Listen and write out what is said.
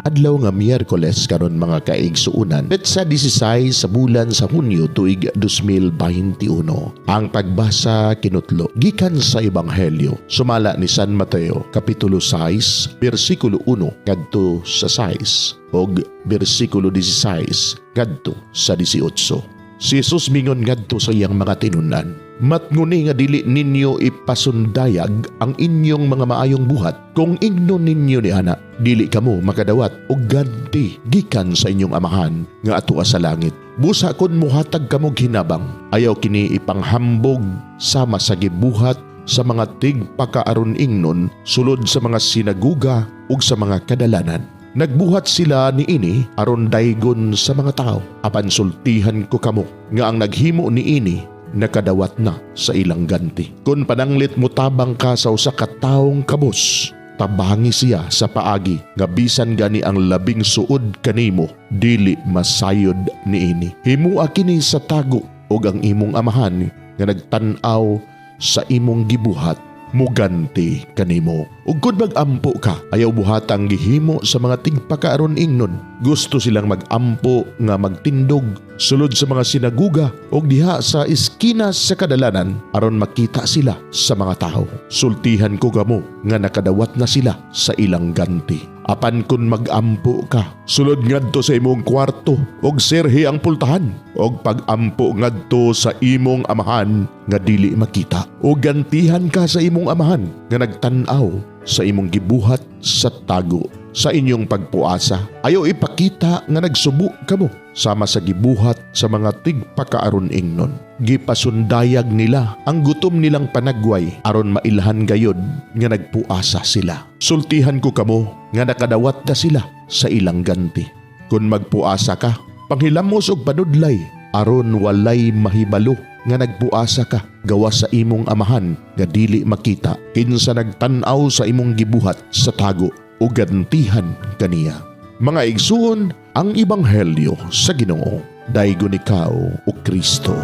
Adlaw nga Miyerkules karon mga kaigsuunan, petsa 16 sa bulan sa Hunyo tuig 2021. Ang pagbasa kinutlo gikan sa Ebanghelyo sumala ni San Mateo kapitulo 6 bersikulo 1 ngadto sa 6 og bersikulo 16 ngadto sa 18. Si Jesus mingon ngadto sa iyang mga tinunan, "Matnguni nga dili ninyo ipasundayag ang inyong mga maayong buhat. Kung ingnon ninyo ni ana, dili kamo makadawat og ganti gikan sa inyong amahan nga atua sa langit. Busa kon muhatag kamo hinabang, ayaw kini ipanghambog sama sa gibuhat sa mga tigpakaaron ingnon sulod sa mga sinaguga ug sa mga kadalanan. Nagbuhat sila ni ini aron daygon sa mga tao. Apan sultihan ko kamo nga ang naghimo ni ini nakadawat na sa ilang ganti. Kung pananglit mo tabang ka sa usa ka taong kabus, tabangi siya sa paagi nga bisan gani ang labing suod kanimo dili masayod ni ini. Himua kini sa tago ug ang imong amahan nga nagtan-aw sa imong gibuhat muganti kanimo. Ug kun mag-ampo ka, ayaw buhatang gihimo sa mga tigpakaaron ingnon. Gusto silang mag-ampo nga magtindog sulod sa mga sinaguga ug diha sa iskinas sa kadalanan aron makita sila sa mga tao. Sultihan ko kamo nga nakadawat na sila sa ilang ganti. Apan kun mag-ampo ka, sulod ngadto sa imong kwarto og serhi ang pultahan og pag-ampo ngadto sa imong amahan nga dili makita o gantihan ka sa imong amahan nga nagtan-aw sa imong gibuhat sa tago. Sa inyong pagpuasa, ayaw ipakita nga nagsubo kamo sama sa gibuhat sa mga tigpakaaron ingnon. Gipasundayag nila ang gutom nilang panagway aron mailhan gayod nga nagpuasa sila. Sultihan ko kamo nga nakadawat na sila sa ilang ganti. Kung magpuasa ka, panghilamos og panudlay aron walay mahibalo nga nagpuasa ka gawas sa imong amahan nga dili makita kinsa nagtan-aw sa imong gibuhat sa tago o gantihan kaniya. Mga igsuon, ang Ebanghelyo sa Ginoo. Daygon ikaw o Kristo.